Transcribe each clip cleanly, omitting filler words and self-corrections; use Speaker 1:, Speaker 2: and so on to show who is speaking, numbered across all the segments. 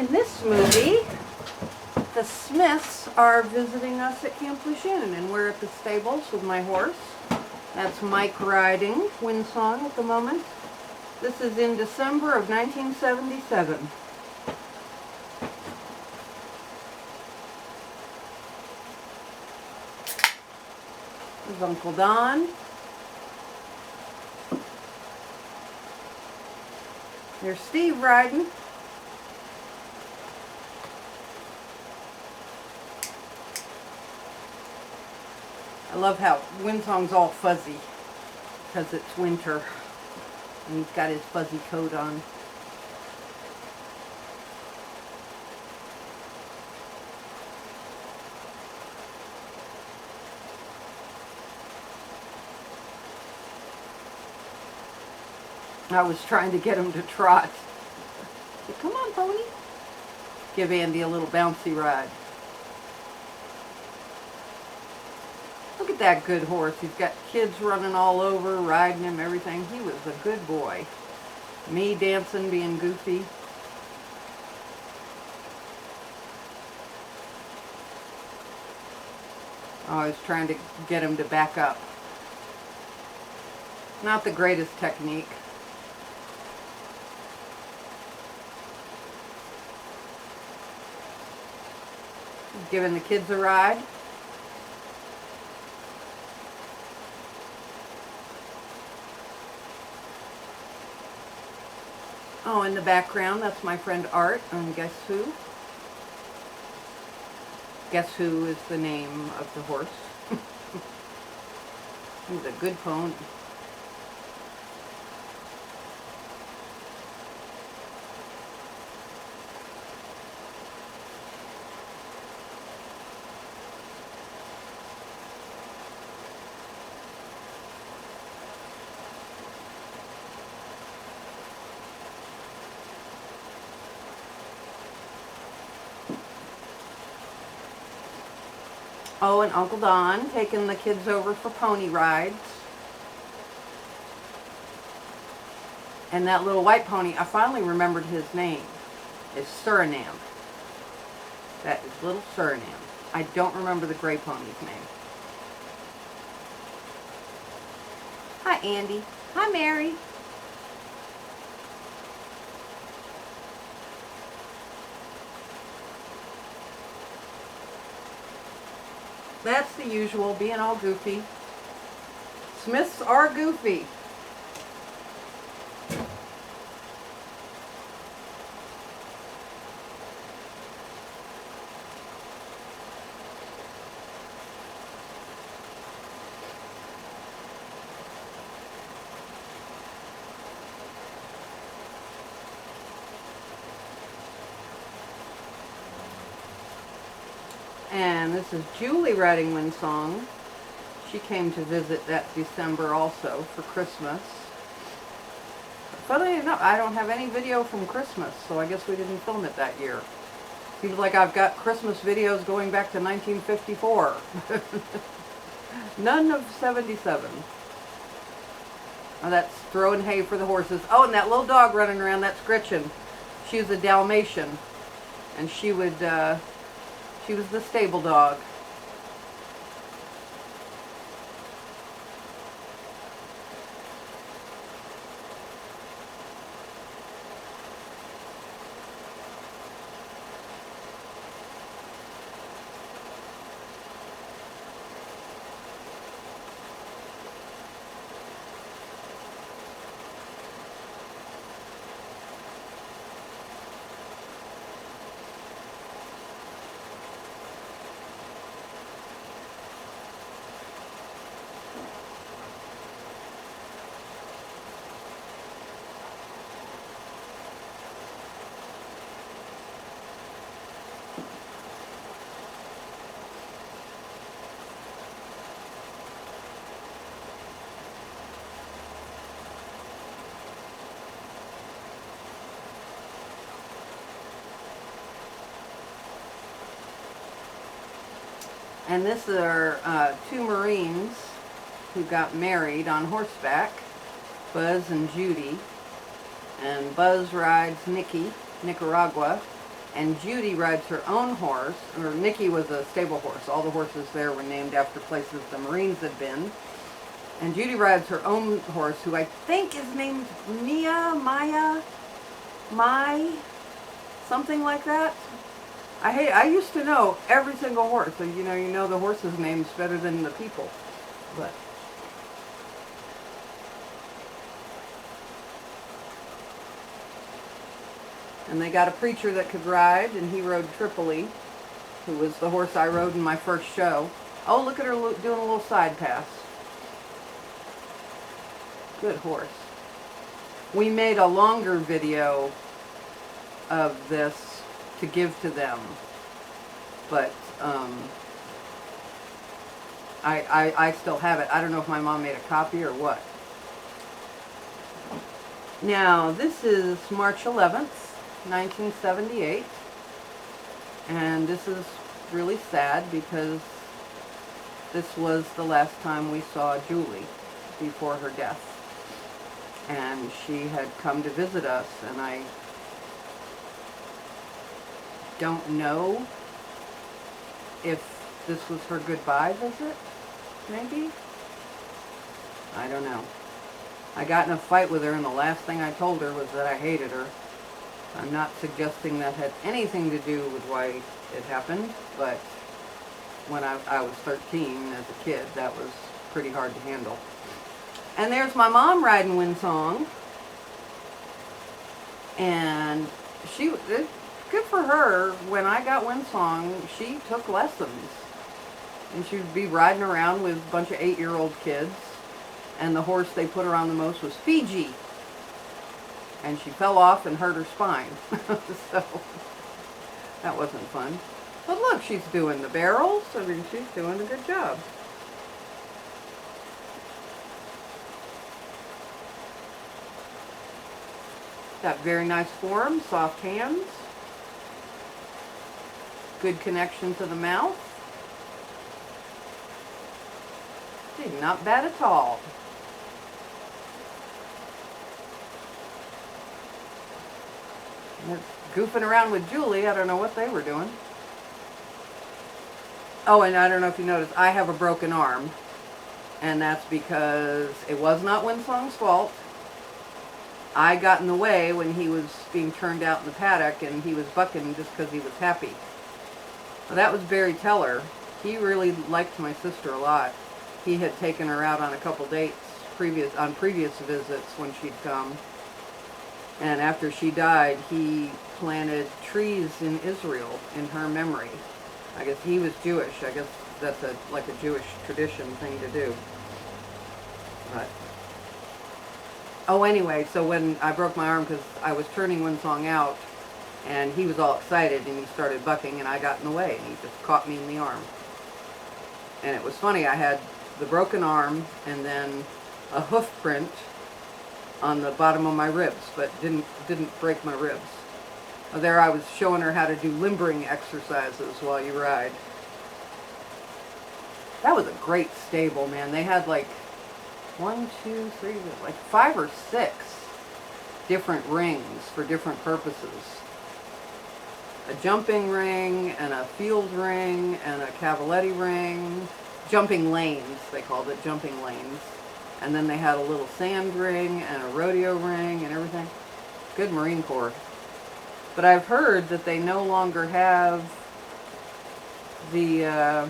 Speaker 1: this movie, the Smiths are visiting us at Camp Lejeune, and we're at the stables with my horse. That's Mike riding Wind Song at the moment. This is in December of 1977. There's Uncle Don. There's Steve riding. I love how Wind Song's all fuzzy because it's winter and he's got his fuzzy coat on. I was trying to get him to trot. Come on, pony. Give Andy a little bouncy ride. Look at that good horse. He's got kids running all over, riding him, everything. He was a good boy. Me dancing, being goofy. I was trying to get him to back up. Not the greatest technique. Giving the kids a ride. Oh, in the background, that's my friend Art, and guess who? Guess who is the name of the horse? He's a good pony. Oh, and Uncle Don taking the kids over for pony rides. And that little white pony, I finally remembered his name, is Suriname. That is little Suriname. I don't remember the gray pony's name. Hi, Andy. Hi, Mary. That's the usual, being all goofy. Smiths are goofy. And this is Julie riding Wind Song. She came to visit that December also for Christmas. Funnily enough, I don't have any video from Christmas, so I guess we didn't film it that year. Seems like I've got Christmas videos going back to 1954. None of 77. Oh, that's throwing hay for the horses. Oh, and that little dog running around, that's Gretchen. She was a Dalmatian, and she would... she was the stable dog. And this are two Marines who got married on horseback, Buzz and Judy. And Buzz rides Nikki, Nicaragua, And Judy rides her own horse, or Nikki was a stable horse. All the horses there were named after places the Marines had been. And Judy rides her own horse, who I think is named Maya, Mai, something like that. I used to know every single horse. So, you know the horses' names better than the people. But and they got a preacher that could ride, and he rode Tripoli, who was the horse I rode in my first show. Oh, look at her doing a little side pass. Good horse. We made a longer video of this to give to them, but I still have it. I don't know if my mom made a copy or what. Now, this is March 11th, 1978, and this is really sad because this was the last time we saw Julie before her death, and she had come to visit us, and I don't know if this was her goodbye visit, maybe? I don't know. I got in a fight with her, and the last thing I told her was that I hated her. I'm not suggesting that had anything to do with why it happened, but when I was 13 as a kid, that was pretty hard to handle. And there's my mom riding Wind Song, and good for her. When I got Wind Song, she took lessons, and she would be riding around with a bunch of 8-year-old kids, and the horse they put her on the most was Fiji, and she fell off and hurt her spine. So that wasn't fun. But look, she's doing the barrels. I mean, she's doing a good job. Got very nice form, soft hands, good connection to the mouth. Gee, not bad at all. Goofing around with Julie, I don't know what they were doing. Oh, and I don't know if you noticed, I have a broken arm, and that's because it was not Wind Song's fault. I got in the way when he was being turned out in the paddock, and he was bucking just because he was happy. Well, that was Barry Teller. He really liked my sister a lot. He had taken her out on a couple dates on previous visits when she'd come. And after she died, he planted trees in Israel in her memory. I guess he was Jewish. I guess that's like a Jewish tradition thing to do. But oh, anyway, so when I broke my arm because I was turning Wind Song out, and he was all excited, and he started bucking, and I got in the way, and he just caught me in the arm. And it was funny, I had the broken arm, and then a hoof print on the bottom of my ribs, but didn't break my ribs. There I was showing her how to do limbering exercises while you ride. That was a great stable, man. They had like 1, 2, 3, like 5 or 6 different rings for different purposes. A jumping ring, and a field ring, and a cavaletti ring. Jumping lanes, they called it, jumping lanes. And then they had a little sand ring, and a rodeo ring, and everything. Good Marine Corps. But I've heard that they no longer have the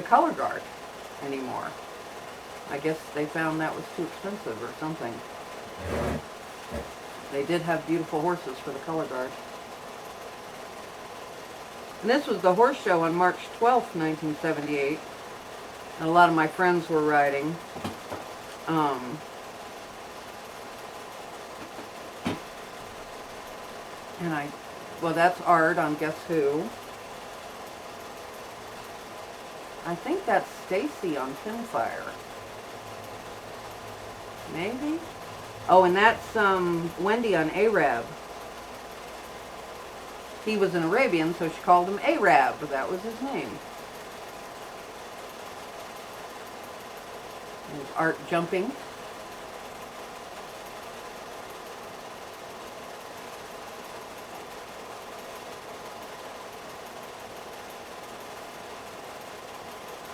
Speaker 1: color guard anymore. I guess they found that was too expensive or something. They did have beautiful horses for the color guard. And this was the horse show on March 12th, 1978. And a lot of my friends were riding. Well, that's art on Guess Who. I think that's Stacy on Pinfire. Maybe? Oh, and that's Wendy on Arab. He was an Arabian, so she called him Arab. That was his name. There's Art jumping.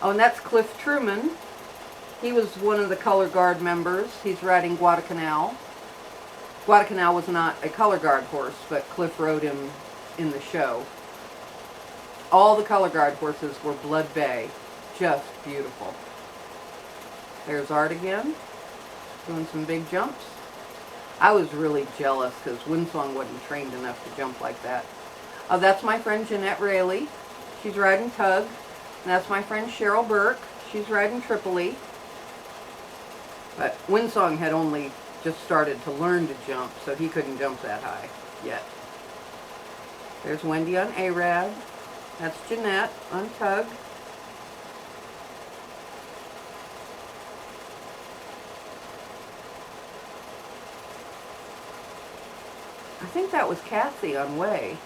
Speaker 1: Oh, and that's Cliff Truman. He was one of the color guard members. He's riding Guadalcanal. Guadalcanal was not a color guard horse, but Cliff rode him in the show. All the color guard horses were Blood Bay. Just beautiful. There's Art again, doing some big jumps. I was really jealous because Wind Song wasn't trained enough to jump like that. Oh, that's my friend Jeanette Rayleigh. She's riding Tug. And that's my friend Cheryl Burke. She's riding Tripoli. But Wind Song had only just started to learn to jump, so he couldn't jump that high yet. There's Wendy on Arad. That's Jeanette on Tug. I think that was Kathy on Way.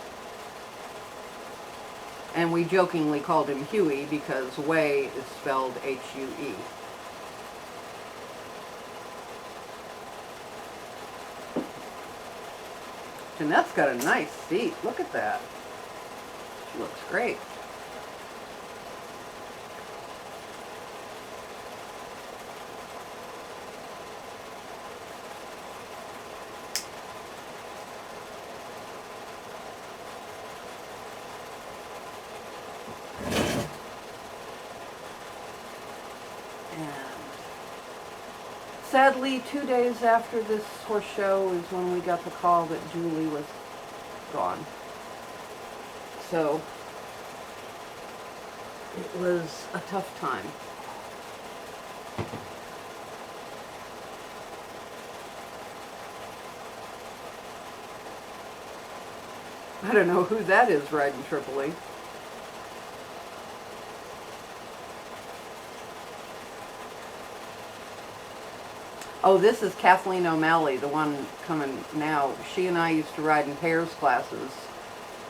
Speaker 1: And we jokingly called him Huey because Way is spelled H-U-E. Jeanette's got a nice seat. Look at that. She looks great. Sadly, 2 days after this horse show is when we got the call that Julie was gone. So, it was a tough time. I don't know who that is riding Tripoli. Oh, this is Kathleen O'Malley, the one coming now. She and I used to ride in pairs classes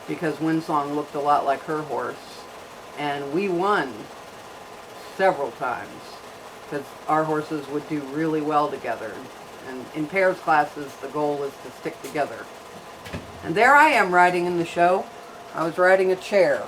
Speaker 1: because Wind Song looked a lot like her horse. And we won several times because our horses would do really well together. And in pairs classes, the goal is to stick together. And there I am riding in the show. I was riding a chair.